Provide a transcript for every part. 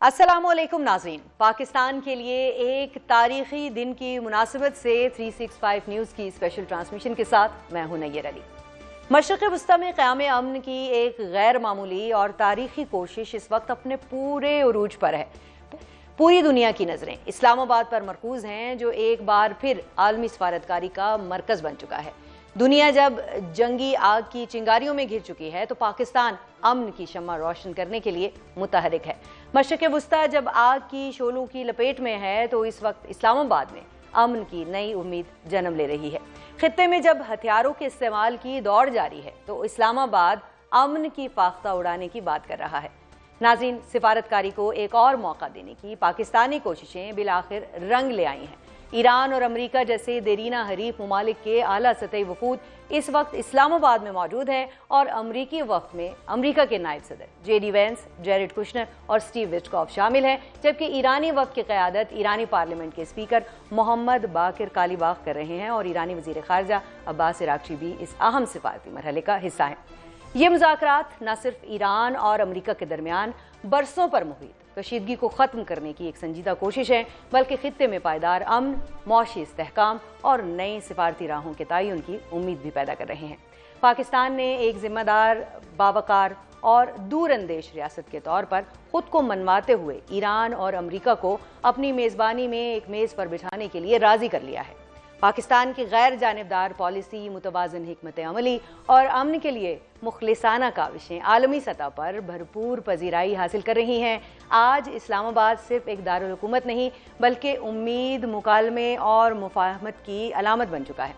अस्सलामुअलैकुम नाज़रीन, पाकिस्तान के लिए एक तारीखी दिन की मुनासिबत से 365 न्यूज़ की स्पेशल ट्रांसमिशन के साथ मैं हूं नैयर अली। मशरिक़ वस्ता में क़याम अमन की एक गैर मामूली और तारीखी कोशिश इस वक्त अपने पूरे उरूज पर है। पूरी दुनिया की नज़रें इस्लामाबाद पर मरकूज हैं, जो एक बार फिर आलमी सफारतकारी का मरकज़ बन चुका है। दुनिया जब जंगी आग की चिंगारियों में घिर चुकी है तो पाकिस्तान अमन की शम्मा रोशन करने के लिए मुतहरिक है। मशरिक़ वस्ता जब आग की शोलों की लपेट में है तो इस वक्त इस्लामाबाद में अमन की नई उम्मीद जन्म ले रही है। खित्ते में जब हथियारों के इस्तेमाल की दौड़ जारी है तो इस्लामाबाद अमन की फाख्ता उड़ाने की बात कर रहा है। नाज़रीन, सिफारतकारी को एक और मौका देने की पाकिस्तानी कोशिशें बिलाखिर रंग ले आई हैं। ईरान और अमेरिका जैसे देरीना हरीफ ममालिक के आला सतही वफूद इस वक्त इस्लामाबाद में मौजूद हैं और अमरीकी वफ्द में अमरीका के नायब सदर JD वेंस, जेरेड कुशनर और स्टीव विटकॉफ शामिल हैं, जबकि ईरानी वफ्द की क़यादत ईरानी पार्लियामेंट के स्पीकर मोहम्मद बाकिर कालीबाग कर रहे हैं और ईरानी वज़ीर ख़ारजा अब्बास इराक़ची भी इस अहम सिफारती मरहले का हिस्सा हैं। ये मुज़ाकरात न सिर्फ ईरान और अमरीका के दरमियान बरसों पर मुहित कशीदगी को ख़त्म करने की एक संजीदा कोशिश है, बल्कि खित्ते में पायदार अमन, मौशी इस्तेहकाम और नई सिफारती राहों के तयन की उम्मीद भी पैदा कर रहे हैं। पाकिस्तान ने एक जिम्मेदार, बावकार और दूरअंदेश रियासत के तौर पर खुद को मनवाते हुए ईरान और अमरीका को अपनी मेज़बानी में एक मेज़ पर बिठाने के लिए राज़ी कर लिया है। पाकिस्तान की गैर जानिबदार पॉलिसी, मुतवाज़न हिकमत अमली और अमन के लिए मुखलिसाना काविशें आलमी सतह पर भरपूर पजीराई हासिल कर रही हैं। आज इस्लामाबाद सिर्फ एक दारुल हुकूमत नहीं बल्कि उम्मीद, मुकालमे और मुफाहमत की अलामत बन चुका है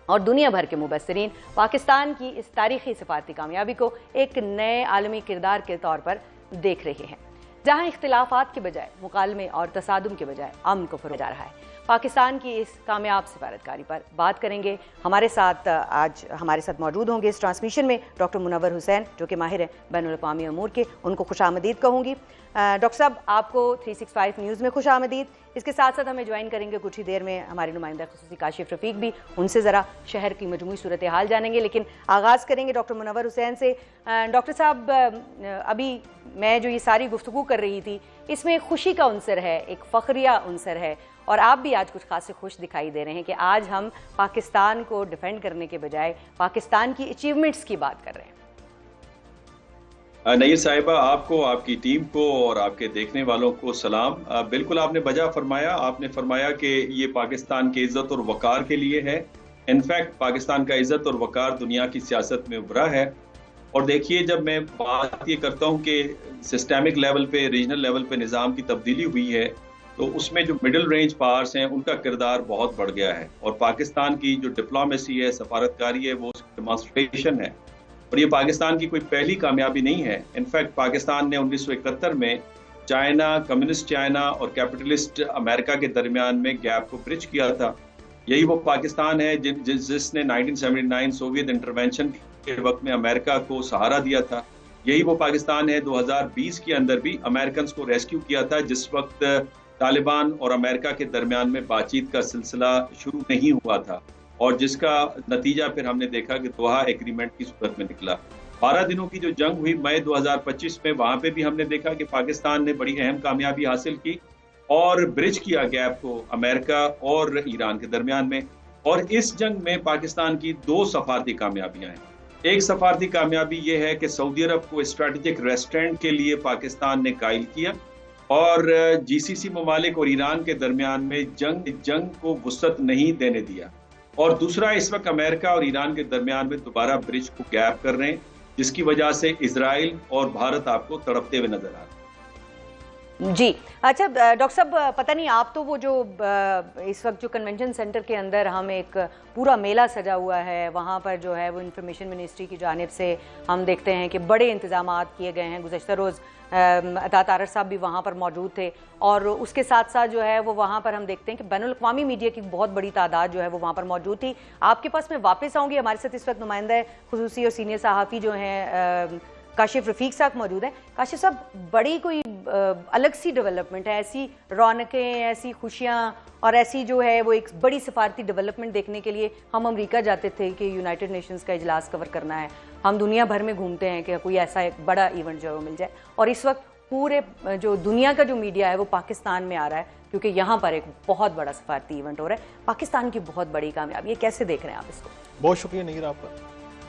और दुनिया भर के मुबस्सिरीन पाकिस्तान की इस तारीखी सिफारती कामयाबी को एक नए आलमी किरदार के तौर पर देख रहे हैं, जहाँ इख्तिलाफात के बजाय मुकालमे और तसादुम के बजाय अमन को फरोगा जा रहा है। पाकिस्तान की इस कामयाब सिफारतकारी पर बात करेंगे। हमारे साथ मौजूद होंगे इस ट्रांसमिशन में डॉक्टर मुनव्वर हुसैन, जो कि माहिर हैं बैनुल-अक़वामी अमूर के। उनको खुशामदीद कहूँगी। डॉक्टर साहब, आपको 365 न्यूज़ में खुशामदीद। इसके साथ साथ हमें ज्वाइन करेंगे कुछ ही देर में हमारे नुमाइंदा ख़ुसूसी काशिफ रफ़ीक भी, उनसे ज़रा शहर की मजमूई सूरत हाल जानेंगे। लेकिन आगाज़ करेंगे डॉक्टर मुनव्वर हुसैन से। डॉक्टर साहब, अभी मैं जो ये सारी गुफ्तगू कर रही थी, इसमें खुशी का अंसर है, एक फ़ख्रिया अंसर है, और आप भी आज कुछ खास खुश दिखाई दे रहे हैं कि आज हम पाकिस्तान को डिफेंड करने के बजाय पाकिस्तान की अचीवमेंट्स की बात कर रहे हैं। नईर साहिबा, आपको, आपकी टीम को और आपके देखने वालों को सलाम। बिल्कुल आपने बजा फरमाया। आपने फरमाया कि ये पाकिस्तान की इज्जत और वकार के लिए है। इनफैक्ट पाकिस्तान का इज्जत और वकार दुनिया की सियासत में उभरा है। और देखिए, जब मैं बात ये करता हूँ कि सिस्टमिक लेवल पे, रीजनल लेवल पे निज़ाम की तब्दीली हुई है, तो उसमें जो मिडिल रेंज पावर्स हैं उनका किरदार बहुत बढ़ गया है और पाकिस्तान की जो डिप्लोमेसी है, सफारतकारी है, वो उसकी डेमोन्स्ट्रेशन है। और ये पाकिस्तान की कोई पहली कामयाबी नहीं है। इनफैक्ट पाकिस्तान ने 1971 में चाइना, कम्युनिस्ट चाइना और कैपिटलिस्ट अमेरिका के दरमियान में गैप को ब्रिज किया था। यही वो पाकिस्तान है जिसने 1979 सोवियत इंटरवेंशन के वक्त में अमेरिका को सहारा दिया था। यही वो पाकिस्तान है 2020 के अंदर भी अमेरिकन को रेस्क्यू किया था, जिस वक्त तालिबान और अमेरिका के दरमियान में बातचीत का सिलसिला शुरू नहीं हुआ था और जिसका नतीजा फिर हमने देखा कि दोहा एग्रीमेंट की सूरत में निकला। 12 दिनों की जो जंग हुई मई 2025 में, वहां पे भी हमने देखा कि पाकिस्तान ने बड़ी अहम कामयाबी हासिल की और ब्रिज किया गैप को अमेरिका और ईरान के दरमियान में। और इस जंग में पाकिस्तान की 2 सफारती कामयाबियां हैं। एक सफारती कामयाबी यह है कि सऊदी अरब को स्ट्रेटेजिक रेस्टोरेंट के लिए पाकिस्तान ने कायल किया और GCC ममालिक और ईरान के दरमियान में जंग को वुसअत नहीं देने दिया। और दूसरा, इस वक्त अमेरिका और ईरान के दरमियान में दोबारा ब्रिज को गैप कर रहे हैं, जिसकी वजह से इजराइल और भारत आपको तड़पते हुए नजर आ रहे हैं। जी अच्छा डॉक्टर साहब, पता नहीं आप तो वो जो इस वक्त जो कन्वेंशन सेंटर के अंदर हम एक पूरा मेला सजा हुआ है, वहाँ पर जो है वो इंफॉर्मेशन मिनिस्ट्री की जानिब से हम देखते हैं कि बड़े इंतजामात किए गए हैं। गुज़श्ता रोज़ अता तारर साहब भी वहाँ पर मौजूद थे और उसके साथ साथ जो है वो वहाँ पर हम देखते हैं कि बैनुल-अक़वामी मीडिया की बहुत बड़ी तादाद जो है वो वहाँ पर मौजूद थी। आपके पास मैं वापस आऊँगी। हमारे साथ इस वक्त नुमाइंदा खुसूसी और सीनियर सहाफ़ी जो हैं काशिफ रफ़ीक साहब मौजूद हैं। काशिफ साहब, बड़ी कोई अलग सी डेवलपमेंट है, ऐसी रौनकें, ऐसी खुशियाँ और ऐसी जो है वो एक बड़ी सफारती डेवलपमेंट देखने के लिए हम अमेरिका जाते थे कि यूनाइटेड नेशंस का इजलास कवर करना है। हम दुनिया भर में घूमते हैं कि कोई ऐसा एक बड़ा इवेंट जो है वो मिल जाए, और इस वक्त पूरे जो दुनिया का जो मीडिया है वो पाकिस्तान में आ रहा है, क्योंकि यहाँ पर एक बहुत बड़ा सफारती इवेंट हो रहा है, पाकिस्तान की बहुत बड़ी कामयाबी, ये कैसे देख रहे हैं आप इसको? बहुत शुक्रिया नहीर आपका।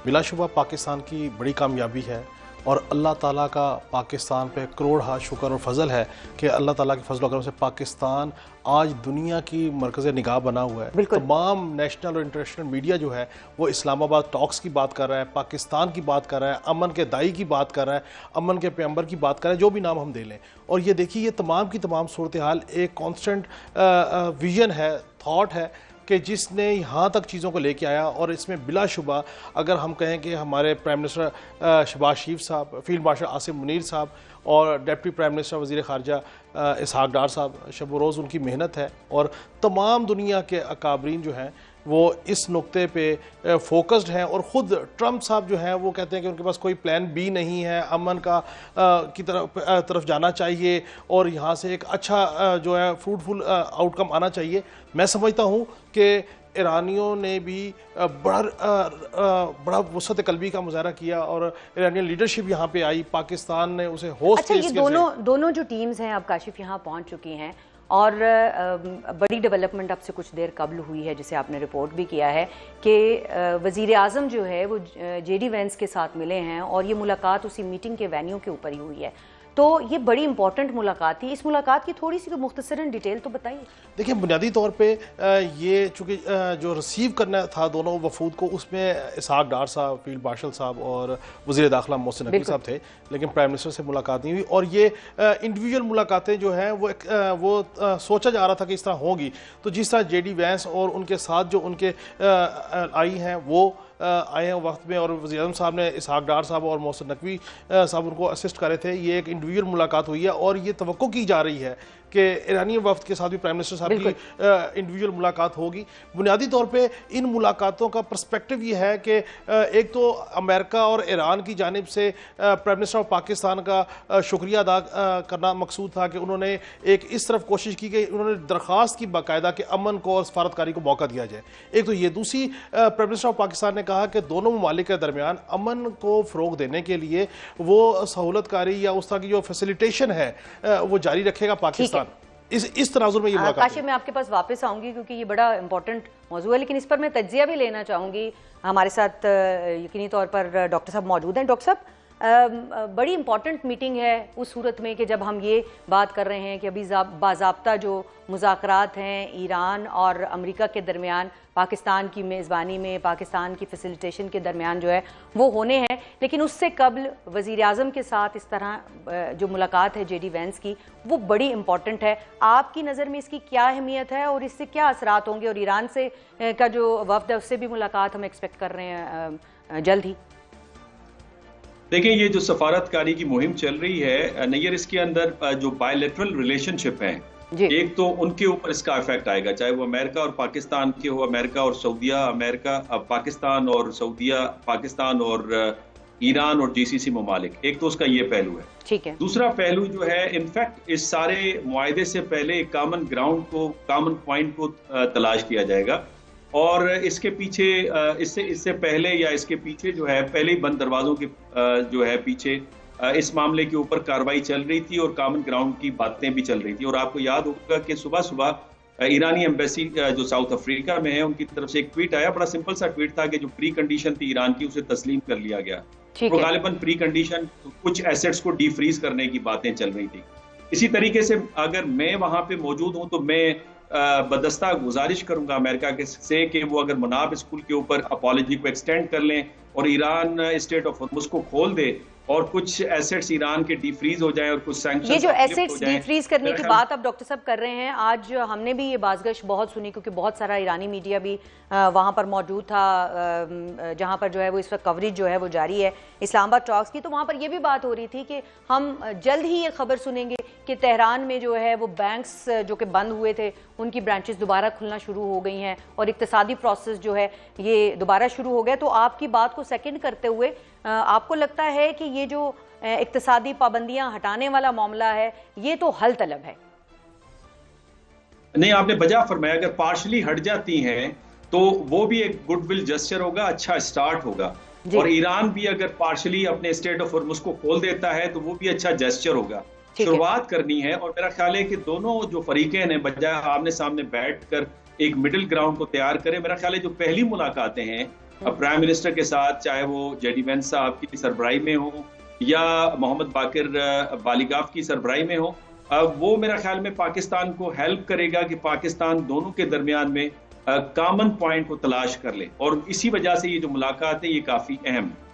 बिलाशुबा पाकिस्तान की बड़ी कामयाबी है और अल्लाह ताला का पाकिस्तान पे करोड़ हाथ शुक्र और फजल है कि अल्लाह ताला के फजल करम से पाकिस्तान आज दुनिया की मरकज़ निगाह बना हुआ है। तमाम नेशनल और इंटरनेशनल मीडिया जो है वो इस्लामाबाद टॉक्स की बात कर रहा है, पाकिस्तान की बात कर रहा है, अमन के दाई की बात कर रहा है, अमन के पैगंबर की बात कर रहा है, जो भी नाम हम दे लें। और ये देखिए ये तमाम की तमाम सूरत हाल एक कॉन्स्टेंट विजन है, थाट है कि जिसने यहाँ तक चीज़ों को लेके आया। और इसमें बिलाशुबा अगर हम कहें कि हमारे प्राइम मिनिस्टर शहबाज शरीफ साहब, फील्ड मार्शल आसिम मुनीर साहब और डिप्टी प्राइम मिनिस्टर वज़ीर ख़ारजा इसहाक डार साहब, शब रोज़ उनकी मेहनत है और तमाम दुनिया के अकाबरीन जो हैं वो इस नुक्ते पे फोकस्ड हैं। और ख़ुद ट्रंप साहब जो हैं वो कहते हैं कि उनके पास कोई प्लान बी नहीं है, अमन का की तरफ जाना चाहिए और यहाँ से एक अच्छा जो है फ्रूटफुल आउटकम आना चाहिए। मैं समझता हूँ कि ईरानियों ने भी बड़ा वसअत कल्बी का मुजाहरा किया और ईरानियन लीडरशिप यहाँ पे आई, पाकिस्तान ने उसे होस्ट किया। ये दोनों जो टीम्स हैं अब काशिफ यहाँ पहुँच चुकी हैं और बड़ी डेवलपमेंट अब से कुछ देर कबल हुई है, जिसे आपने रिपोर्ट भी किया है कि वज़ीर आज़म जो है वो जेडी वेंस के साथ मिले हैं और ये मुलाकात उसी मीटिंग के वेन्यू के ऊपर ही हुई है। तो ये बड़ी इंपॉर्टेंट मुलाकात थी। इस मुलाकात की थोड़ी सी मुख्तसरन डिटेल तो बताइए। देखिए बुनियादी तौर पे ये चूँकि जो रिसीव करना था दोनों वफूद को, उसमें इसहाक डार साहब, फील्ड मार्शल साहब और वज़ीर दाखिला मोहसिन नकवी साहब थे, लेकिन प्राइम मिनिस्टर से मुलाकात नहीं हुई। और ये इंडिविजुअल मुलाकातें जो हैं वो सोचा जा रहा था कि इस तरह होगी। तो जिस तरह जेडी वैंस और उनके साथ जो उनके आई हैं वो आए हैं वक्त में और वज़ीर आज़म साहब ने इसहाक डार साहब और मोहसिन नकवी साहब उनको असिस्ट करे थे। ये एक इंडिविजुअल मुलाकात हुई है और ये तवक्को की जा रही है कि ईरानी वफ्द के साथ भी प्राइम मिनिस्टर साहब की इंडिविजुअल मुलाकात होगी। बुनियादी तौर पे इन मुलाकातों का पर्सपेक्टिव ये है कि एक तो अमेरिका और ईरान की जानिब से प्राइम मिनिस्टर ऑफ पाकिस्तान का शुक्रिया अदा करना मकसूद था कि उन्होंने एक इस तरफ कोशिश की कि उन्होंने दरख्वास्त की बाकायदा कि अमन को और सफारतकारी को मौका दिया जाए। एक तो ये, दूसरी प्राइम मिनिस्टर ऑफ पाकिस्तान ने कहा कि दोनों ममालिक के दरमियान अमन को फ़रोग देने के लिए वो सहूलतकारी या उस तरह की जो फैसिलिटेशन है वो जारी रखेगा पाकिस्तान। इस तनाजुर में ये मुलाकात। काशिफ मैं आपके पास वापस आऊंगी क्योंकि ये बड़ा इंपॉर्टेंट मौजू है, लेकिन इस पर मैं तज्जिया भी लेना चाहूँगी। हमारे साथ यकीनी तौर पर डॉक्टर साहब मौजूद हैं। डॉक्टर साहब, बड़ी इंपॉर्टेंट मीटिंग है उस सूरत में कि जब हम ये बात कर रहे हैं कि अभी बाज़ाब्ता जो मुज़ाकरात हैं ईरान और अमेरिका के दरमियान, पाकिस्तान की मेज़बानी में, पाकिस्तान की फैसिलिटेशन के दरमियान जो है वो होने हैं, लेकिन उससे कबल वज़ीर आज़म के साथ इस तरह जो मुलाकात है जेडी वेंस की, वो बड़ी इंपॉर्टेंट है। आपकी नज़र में इसकी क्या अहमियत है और इससे क्या असरात होंगे? और ईरान से का जो वफ्द है उससे भी मुलाकात हम एक्सपेक्ट कर रहे हैं जल्द ही। देखिए, ये जो सफारतकारी की मुहिम चल रही है नैयर, इसके अंदर जो बायलैटरल रिलेशनशिप हैं, एक तो उनके ऊपर इसका इफेक्ट आएगा, चाहे वो अमेरिका और पाकिस्तान के हो, अमेरिका और सऊदिया, अमेरिका पाकिस्तान और सऊदिया, पाकिस्तान और ईरान और जीसीसी ममालिक। एक तो उसका ये पहलू है। ठीक है। दूसरा पहलू जो है, इनफैक्ट इस सारे मुआहदे से पहले एक कॉमन ग्राउंड को, कॉमन पॉइंट को तलाश किया जाएगा और इसके पीछे इससे पहले या इसके पीछे जो है, पहले ही बंद दरवाजों के जो है पीछे इस मामले के ऊपर कार्रवाई चल रही थी और कॉमन ग्राउंड की बातें भी चल रही थी। और आपको याद होगा कि सुबह सुबह ईरानी एम्बेसी जो साउथ अफ्रीका में है उनकी तरफ से एक ट्वीट आया, बड़ा सिंपल सा ट्वीट था कि जो प्री कंडीशन थी ईरान की उसे तस्लीम कर लिया गया। तो गालिबन प्री कंडीशन कुछ एसेट्स को डीफ्रीज करने की बातें चल रही थी। इसी तरीके से अगर मैं वहां पे मौजूद हूं तो मैं बदस्ता गुजारिश करूंगा अमेरिका के से कि वो अगर मुनाब स्कूल के ऊपर अपॉलॉजी को एक्सटेंड कर लें और ईरान स्टेट ऑफ हॉर्मुज़ को खोल दे और कुछ एसेट्स ईरान के डीफ्रीज हो जाएं और कुछ सैंक्शंस। ये जो एसेट्स डीफ्रीज करने की बात अब डॉक्टर साहब कर रहे हैं, आज हमने भी ये बाज़गश बहुत सुनी क्योंकि बहुत सारा ईरानी मीडिया भी वहाँ पर मौजूद था जहाँ पर जो है वो इस वक्त कवरेज जो है वो जारी है इस्लामाबाद टॉक्स की। तो वहाँ पर ये भी बात हो रही थी कि हम जल्द ही ये खबर सुनेंगे कि तेहरान में जो है वो बैंक्स जो कि बंद हुए थे उनकी ब्रांचेस दोबारा खुलना शुरू हो गई हैं और इक्तिसादी प्रोसेस जो है ये दोबारा शुरू हो गया। तो आपकी बात को सेकंड करते हुए आपको लगता है कि ये जो इक्तिसादी पाबंदियां हटाने वाला मामला है ये तो हल तलब है? नहीं, आपने बजा फरमाया, अगर पार्शली हट जाती हैं तो वो भी एक गुडविल जेस्चर होगा, अच्छा स्टार्ट होगा। और ईरान भी अगर पार्शली अपने स्टेट ऑफ हॉर्मुज़ को खोल देता है तो वो भी अच्छा जेस्चर होगा। शुरुआत करनी है। और मेरा ख्याल है कि दोनों जो फरीकें हैं बजाय आमने सामने बैठकर एक मिडिल ग्राउंड को तैयार करें। मेरा ख्याल है जो पहली मुलाकातें हैं प्राइम मिनिस्टर के साथ, चाहे वो जेडी वेंस साहब की सरबराही में हो या मोहम्मद बाकिर बालिगाफ की सरबराही में हो, वो मेरा ख्याल में पाकिस्तान को हेल्प करेगा कि पाकिस्तान दोनों के दरमियान में कॉमन पॉइंट को तलाश कर ले। और इसी वजह से ये जो मुलाकात है ये काफी अहम है।